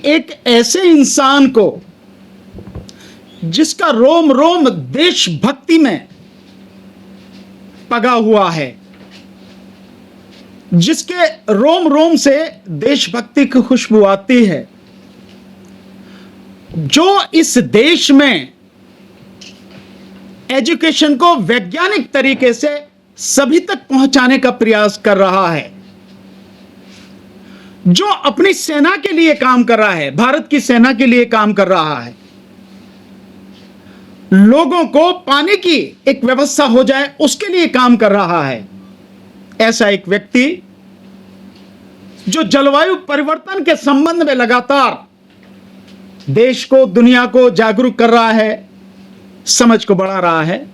एक ऐसे इंसान को जिसका रोम रोम देशभक्ति में पगा हुआ है, जिसके रोम रोम से देशभक्ति की खुशबू आती है, जो इस देश में एजुकेशन को वैज्ञानिक तरीके से सभी तक पहुंचाने का प्रयास कर रहा है, जो अपनी सेना के लिए काम कर रहा है, भारत की सेना के लिए काम कर रहा है, लोगों को पानी की एक व्यवस्था हो जाए उसके लिए काम कर रहा है, ऐसा एक व्यक्ति जो जलवायु परिवर्तन के संबंध में लगातार देश को, दुनिया को जागरूक कर रहा है, समझ को बढ़ा रहा है,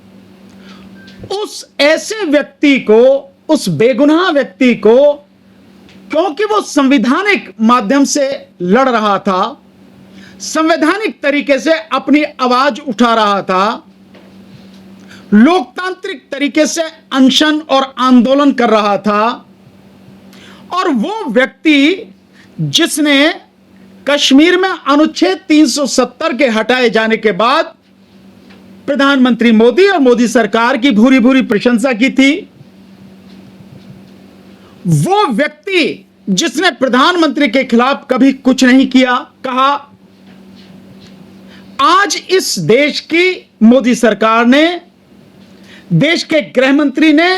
उस ऐसे व्यक्ति को, उस बेगुनाह व्यक्ति को, क्योंकि वो संवैधानिक माध्यम से लड़ रहा था, संवैधानिक तरीके से अपनी आवाज उठा रहा था, लोकतांत्रिक तरीके से अनशन और आंदोलन कर रहा था, और वो व्यक्ति जिसने कश्मीर में अनुच्छेद 370 के हटाए जाने के बाद प्रधानमंत्री मोदी और मोदी सरकार की भूरी भूरी प्रशंसा की थी, वो व्यक्ति जिसने प्रधानमंत्री के खिलाफ कभी कुछ नहीं किया, कहा आज इस देश की मोदी सरकार ने, देश के गृह मंत्री ने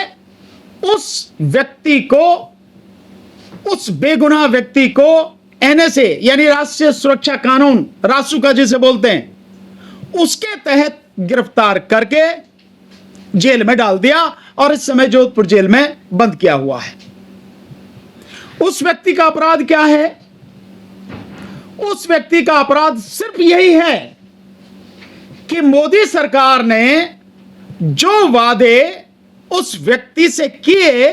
उस व्यक्ति को, उस बेगुनाह व्यक्ति को एनएसए यानी राष्ट्रीय सुरक्षा कानून, रासुका जिसे बोलते हैं, उसके तहत गिरफ्तार करके जेल में डाल दिया और इस समय जोधपुर जेल में बंद किया हुआ है। उस व्यक्ति का अपराध क्या है? उस व्यक्ति का अपराध सिर्फ यही है कि मोदी सरकार ने जो वादे उस व्यक्ति से किए,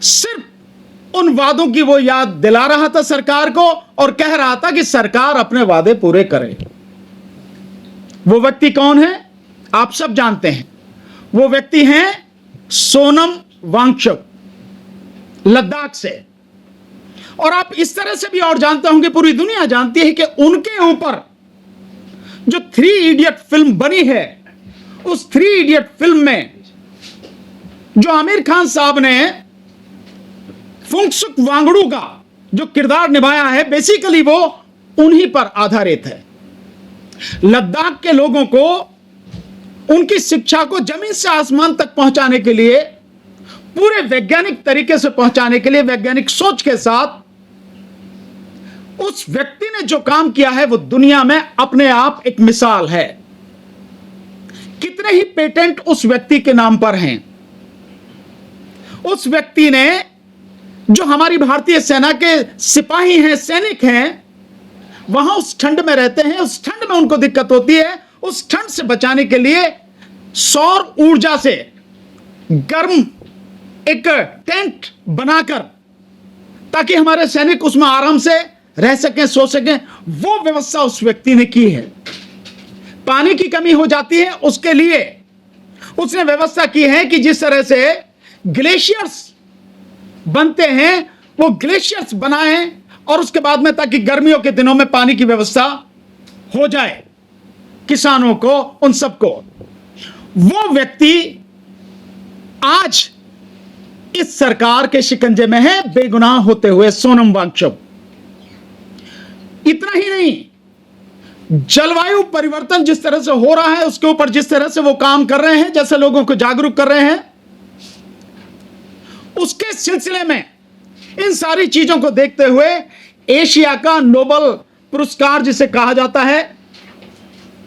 सिर्फ उन वादों की वो याद दिला रहा था सरकार को और कह रहा था कि सरकार अपने वादे पूरे करे। वो व्यक्ति कौन है? आप सब जानते हैं। वो व्यक्ति हैं सोनम वांगचुक, लद्दाख से। और आप इस तरह से भी और जानते होंगे, पूरी दुनिया जानती है कि उनके ऊपर जो 3 इडियट फिल्म बनी है, उस 3 इडियट फिल्म में जो आमिर खान साहब ने फुंगसुक वांगडू का जो किरदार निभाया है, बेसिकली वो उन्हीं पर आधारित है। लद्दाख के लोगों को उनकी शिक्षा को जमीन से आसमान तक पहुंचाने के लिए, पूरे वैज्ञानिक तरीके से पहुंचाने के लिए, वैज्ञानिक सोच के साथ उस व्यक्ति ने जो काम किया है वो दुनिया में अपने आप एक मिसाल है। कितने ही पेटेंट उस व्यक्ति के नाम पर हैं। उस व्यक्ति ने, जो हमारी भारतीय सेना के सिपाही हैं, सैनिक हैं, वहां उस ठंड में रहते हैं, उस ठंड में उनको दिक्कत होती है, उस ठंड से बचाने के लिए सौर ऊर्जा से गर्म एक टेंट बनाकर, ताकि हमारे सैनिक उसमें आराम से रह सकें, सो सकें, वो व्यवस्था उस व्यक्ति ने की है। पानी की कमी हो जाती है, उसके लिए उसने व्यवस्था की है कि जिस तरह से ग्लेशियर्स बनते हैं, वो ग्लेशियर्स बनाएं और उसके बाद में, ताकि गर्मियों के दिनों में पानी की व्यवस्था हो जाए किसानों को, उन सबको। वो व्यक्ति आज इस सरकार के शिकंजे में है, बेगुनाह होते हुए, सोनम वांगचुक। इतना ही नहीं, जलवायु परिवर्तन जिस तरह से हो रहा है उसके ऊपर जिस तरह से वो काम कर रहे हैं, जैसे लोगों को जागरूक कर रहे हैं, उसके सिलसिले में इन सारी चीजों को देखते हुए एशिया का नोबेल पुरस्कार जिसे कहा जाता है,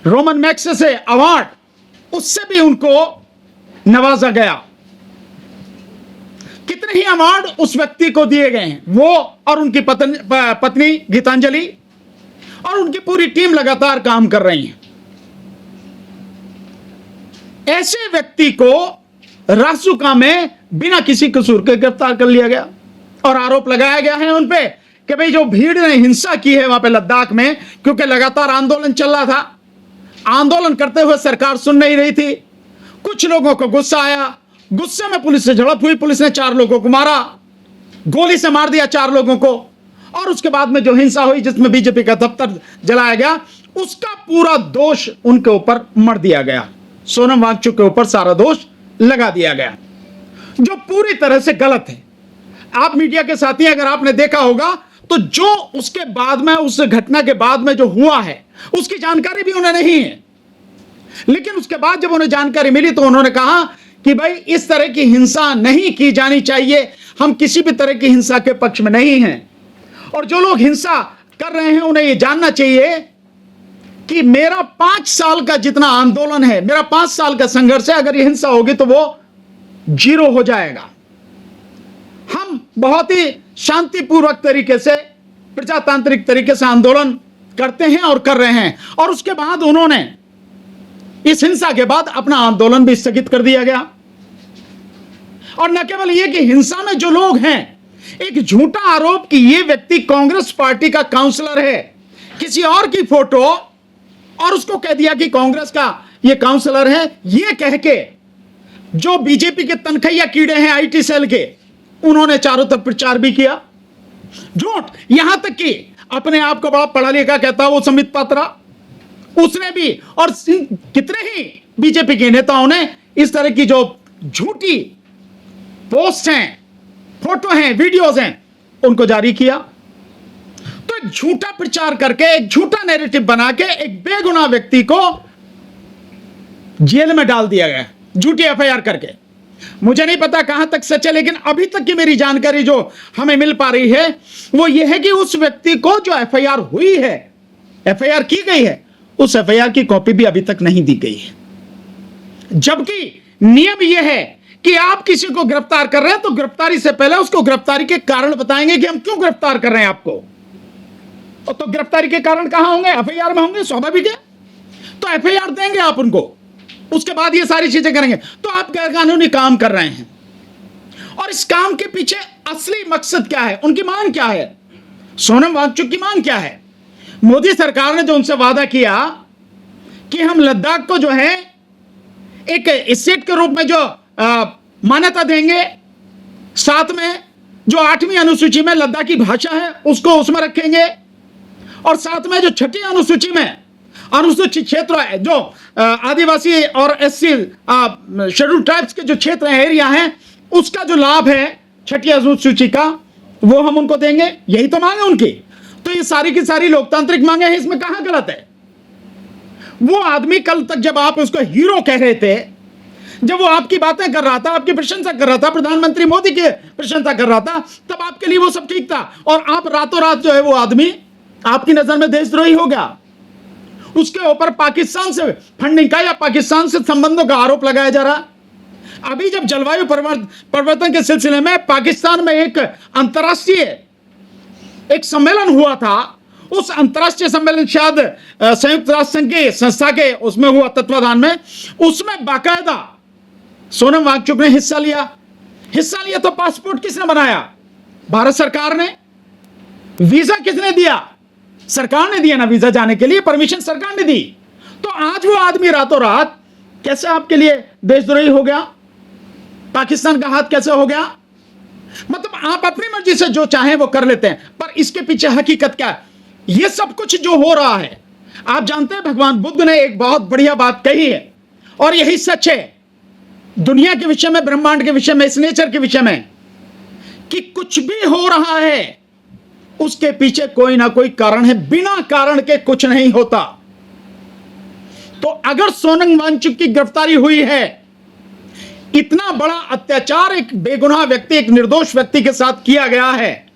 रोमन मैग्सेसे अवार्ड, उससे भी उनको नवाजा गया। कितने ही अवार्ड उस व्यक्ति को दिए गए हैं। वो और उनकी पत्नी गीतांजलि और उनकी पूरी टीम लगातार काम कर रही है। ऐसे व्यक्ति को रासुका में बिना किसी कसूर के गिरफ्तार कर लिया गया और आरोप लगाया गया है उन पे कि भाई जो भीड़ ने हिंसा की है वहां पे लद्दाख में, क्योंकि लगातार आंदोलन चल रहा था, आंदोलन करते हुए सरकार सुन नहीं रही थी, कुछ लोगों को गुस्सा आया, गुस्से में पुलिस से झड़प हुई, पुलिस ने 4 लोगों को मारा, गोली से मार दिया 4 लोगों को, और उसके बाद में जो हिंसा हुई जिसमें बीजेपी का दफ्तर जलाया गया, उसका पूरा दोष उनके ऊपर मढ़ दिया गया। सोनम वांगचुक के ऊपर सारा दोष लगा दिया गया, जो पूरी तरह से गलत है। आप मीडिया के साथी, अगर आपने देखा होगा तो जो उसके बाद में, उस घटना के बाद में जो हुआ है उसकी जानकारी भी उन्हें नहीं है। लेकिन उसके बाद जब उन्हें जानकारी मिली तो उन्होंने कहा कि भाई इस तरह की हिंसा नहीं की जानी चाहिए, हम किसी भी तरह की हिंसा के पक्ष में नहीं हैं। और जो लोग हिंसा कर रहे हैं उन्हें यह जानना चाहिए कि मेरा 5 साल का जितना आंदोलन है, मेरा 5 साल का संघर्ष है, अगर यह हिंसा होगी तो वो 0 हो जाएगा। हम बहुत ही शांतिपूर्वक तरीके से, प्रजातांत्रिक तरीके से आंदोलन करते हैं और कर रहे हैं। और उसके बाद उन्होंने इस हिंसा के बाद अपना आंदोलन भी स्थगित कर दिया गया। और न केवल यह कि हिंसा में जो लोग हैं, एक झूठा आरोप कि यह व्यक्ति कांग्रेस पार्टी का काउंसलर है, किसी और की फोटो और उसको कह दिया कि कांग्रेस का यह काउंसलर है, यह कह के जो बीजेपी के तनखैया कीड़े हैं आईटी सेल के, उन्होंने चारों तरफ प्रचार भी किया, झूठ। यहां तक कि अपने आप को बड़ा पढ़ा लिखा कहता वो संबित पात्रा, उसने भी, और कितने ही बीजेपी के नेताओं ने इस तरह की जो झूठी पोस्ट हैं, फोटो हैं, वीडियोस हैं, उनको जारी किया। तो एक झूठा प्रचार करके, एक झूठा नैरेटिव बना के एक बेगुनाह व्यक्ति को जेल में डाल दिया गया, झूठी एफआईआर करके। मुझे नहीं पता कहां तक सच है, लेकिन अभी तक की मेरी जानकारी जो हमें मिल पा रही है वो ये है कि उस व्यक्ति को जो एफआईआर हुई है, एफआईआर की गई है, उस एफआईआर की कॉपी भी अभी तक नहीं दी गई है। जबकि नियम यह है कि आप किसी को गिरफ्तार कर रहे हैं तो गिरफ्तारी से पहले उसको गिरफ्तारी के कारण बताएंगे कि हम क्यों गिरफ्तार कर रहे हैं आपको। तो गिरफ्तारी के कारण कहां होंगे? एफआईआर में होंगे, स्वाभाविक है। तो एफआईआर देंगे आप उनको, उसके बाद ये सारी चीजें करेंगे। तो आप गैरकानूनी काम कर रहे हैं। और इस काम के पीछे असली मकसद क्या है, उनकी मांग क्या है, सोनम वांगचुक की मांग क्या है? मोदी सरकार ने जो उनसे वादा किया कि हम लद्दाख को जो है एक स्टेट के रूप में जो मान्यता देंगे, साथ में जो 8वीं अनुसूची में लद्दाखी भाषा है उसको उसमें रखेंगे, और साथ में जो 6ठी अनुसूची में अनुसूचित क्षेत्र है, जो आदिवासी और एससी शेड्यूल ट्राइब्स के जो क्षेत्र हैं, एरिया हैं, उसका जो लाभ है 6ठी अनुसूची का, वो हम उनको देंगे। यही तो मांग है उनकी। तो ये सारी की सारी लोकतांत्रिक मांगे हैं, इसमें कहां गलत है? वो आदमी कल तक जब आप उसको हीरो कह रहे थे, जब वो आपकी बातें कर रहा था, आपकी प्रशंसा कर रहा था, प्रधानमंत्री मोदी की प्रशंसा कर रहा था, तब आपके लिए वो सब ठीक था। और आप रातों रात जो है वो आदमी आपकी नजर में देशद्रोही हो गया। उसके ऊपर पाकिस्तान से फंडिंग का या पाकिस्तान से संबंधों का आरोप लगाया जा रहा। अभी जब जलवायु परिवर्तन के सिलसिले में पाकिस्तान में एक अंतर्राष्ट्रीय एक सम्मेलन हुआ था, उस अंतर्राष्ट्रीय सम्मेलन शायद संयुक्त राष्ट्र संघ की संस्था के उसमें हुआ तत्वाधान में, उसमें बाकायदा सोनम वांगचुक ने हिस्सा लिया। हिस्सा लिया तो पासपोर्ट किसने बनाया? भारत सरकार ने। वीजा किसने दिया? सरकार ने दिया ना, वीजा जाने के लिए परमिशन सरकार ने दी। तो आज वो आदमी रातों रात कैसे आपके लिए देशद्रोही हो गया? पाकिस्तान का हाथ कैसे हो गया? मतलब आप अपनी मर्जी से जो चाहें वो कर लेते हैं, पर इसके पीछे हकीकत क्या है? ये सब कुछ जो हो रहा है, आप जानते हैं भगवान बुद्ध ने एक बहुत बढ़िया बात कही है, और यही सच है दुनिया के विषय में, ब्रह्मांड के विषय में, इस नेचर के विषय में, कि कुछ भी हो रहा है उसके पीछे कोई ना कोई कारण है, बिना कारण के कुछ नहीं होता। तो अगर सोनम वांगचुक की गिरफ्तारी हुई है, इतना बड़ा अत्याचार एक बेगुनाह व्यक्ति, एक निर्दोष व्यक्ति के साथ किया गया है,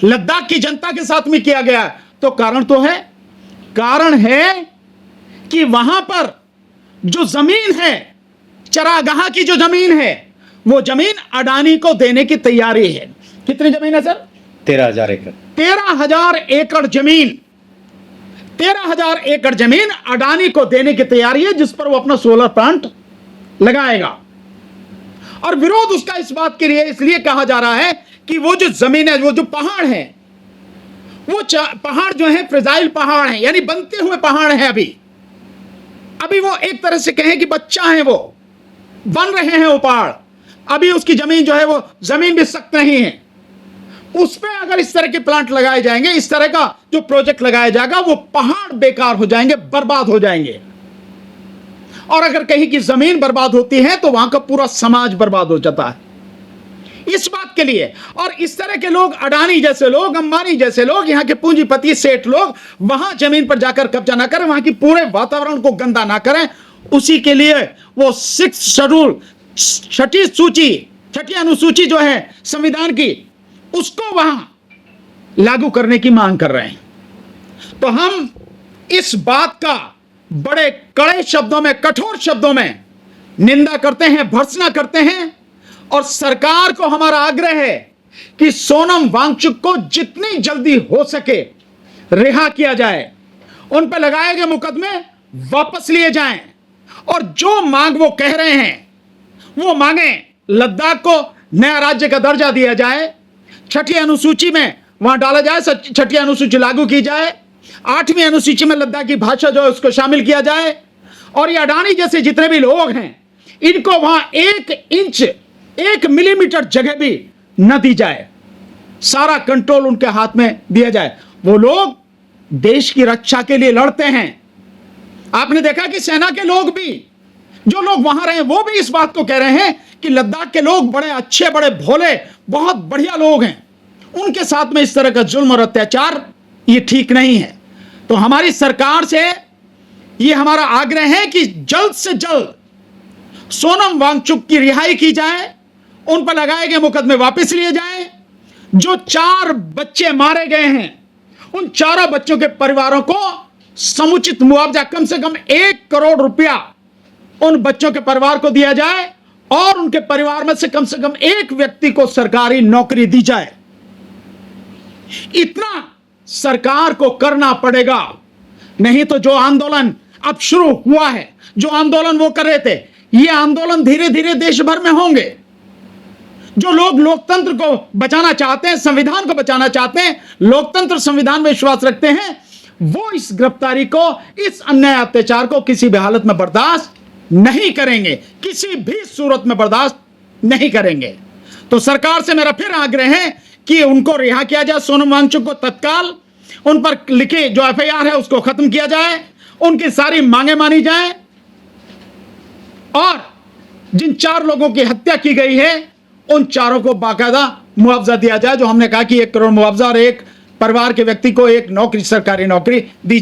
लद्दाख की जनता के साथ में किया गया है, तो कारण तो है। कारण है कि वहां पर जो जमीन है, चरागाह की जो जमीन है, वो जमीन अडानी को देने की तैयारी है। कितनी जमीन है सर? 13,000 एकड़। 13,000 एकड़ जमीन, 13,000 एकड़ जमीन अडानी को देने की तैयारी है, जिस पर वो अपना सोलर प्लांट लगाएगा। और विरोध उसका इस बात के लिए इसलिए कहा जा रहा है कि वो जो जमीन है, वो जो पहाड़ है, वो पहाड़ जो है फ्रेजाइल पहाड़ है, यानी बनते हुए पहाड़ है। अभी वो एक तरह से कहें कि बच्चा है, वो बन रहे हैं वो पहाड़। अभी उसकी जमीन जो है वो जमीन भी सख्त नहीं है। उस पे अगर इस तरह के प्लांट लगाए जाएंगे, इस तरह का जो प्रोजेक्ट लगाया जाएगा, वो पहाड़ बेकार हो जाएंगे, बर्बाद हो जाएंगे। और अगर कहीं की जमीन बर्बाद होती है तो वहां का पूरा समाज बर्बाद हो जाता है। इस बात के लिए, और इस तरह के लोग, अडानी जैसे लोग, अंबानी जैसे लोग, यहां के पूंजीपति सेठ लोग वहां जमीन पर जाकर कब्जा ना करें, वहां की पूरे वातावरण को गंदा ना करें, उसी के लिए वो 6 शेड्यूल, छठी अनुसूची जो है संविधान की, उसको वहां लागू करने की मांग कर रहे हैं। तो हम इस बात का बड़े कड़े शब्दों में, कठोर शब्दों में निंदा करते हैं, भर्त्सना करते हैं। और सरकार को हमारा आग्रह है कि सोनम वांगचुक को जितनी जल्दी हो सके रिहा किया जाए, उन पर लगाए गए मुकदमे वापस लिए जाएं, और जो मांग वो कह रहे हैं वो मांगे। लद्दाख को नया राज्य का दर्जा दिया जाए, छठी अनुसूची में वहां डाला जाए, छठी अनुसूची लागू की जाए, 8वीं अनुसूची में लद्दाखी भाषा जो है उसको शामिल किया जाए, और ये अडानी जैसे जितने भी लोग हैं इनको वहां 1 इंच 1 मिलीमीटर जगह भी न दी जाए, सारा कंट्रोल उनके हाथ में दिया जाए। वो लोग देश की रक्षा के लिए लड़ते हैं। आपने देखा कि सेना के लोग भी, जो लोग वहां रहे, वो भी इस बात को कह रहे हैं कि लद्दाख के लोग बड़े अच्छे, बड़े भोले, बहुत बढ़िया लोग हैं, उनके साथ में इस तरह का जुल्म और अत्याचार ये ठीक नहीं है। तो हमारी सरकार से ये हमारा आग्रह है कि जल्द से जल्द सोनम वांगचुक की रिहाई की जाए, उन पर लगाए गए मुकदमे वापस लिए जाएं। जो 4 बच्चे मारे गए हैं, उन चारों बच्चों के परिवारों को समुचित मुआवजा, कम से कम 1 करोड़ रुपया उन बच्चों के परिवार को दिया जाए, और उनके परिवार में से कम एक व्यक्ति को सरकारी नौकरी दी जाए। इतना सरकार को करना पड़ेगा, नहीं तो जो आंदोलन अब शुरू हुआ है, जो आंदोलन वो कर रहे थे, ये आंदोलन धीरे धीरे देश भर में होंगे। जो लोग लोकतंत्र को बचाना चाहते हैं, संविधान को बचाना चाहते हैं, लोकतंत्र संविधान में विश्वास रखते हैं, वो इस गिरफ्तारी को, इस अन्याय अत्याचार को किसी भी हालत में बर्दाश्त नहीं करेंगे, किसी भी सूरत में बर्दाश्त नहीं करेंगे। तो सरकार से मेरा फिर आग्रह है कि उनको रिहा किया जाए, सोनम वांगचुक को तत्काल उन पर लिखे जो FIR है उसको खत्म किया जाए, उनकी सारी मांगे मानी जाए, और जिन 4 लोगों की हत्या की गई है उन चारों को बाकायदा मुआवजा दिया जाए, जो हमने कहा कि 1 करोड़ मुआवजा, और एक परिवार के व्यक्ति को 1 नौकरी, सरकारी नौकरी दी जाए।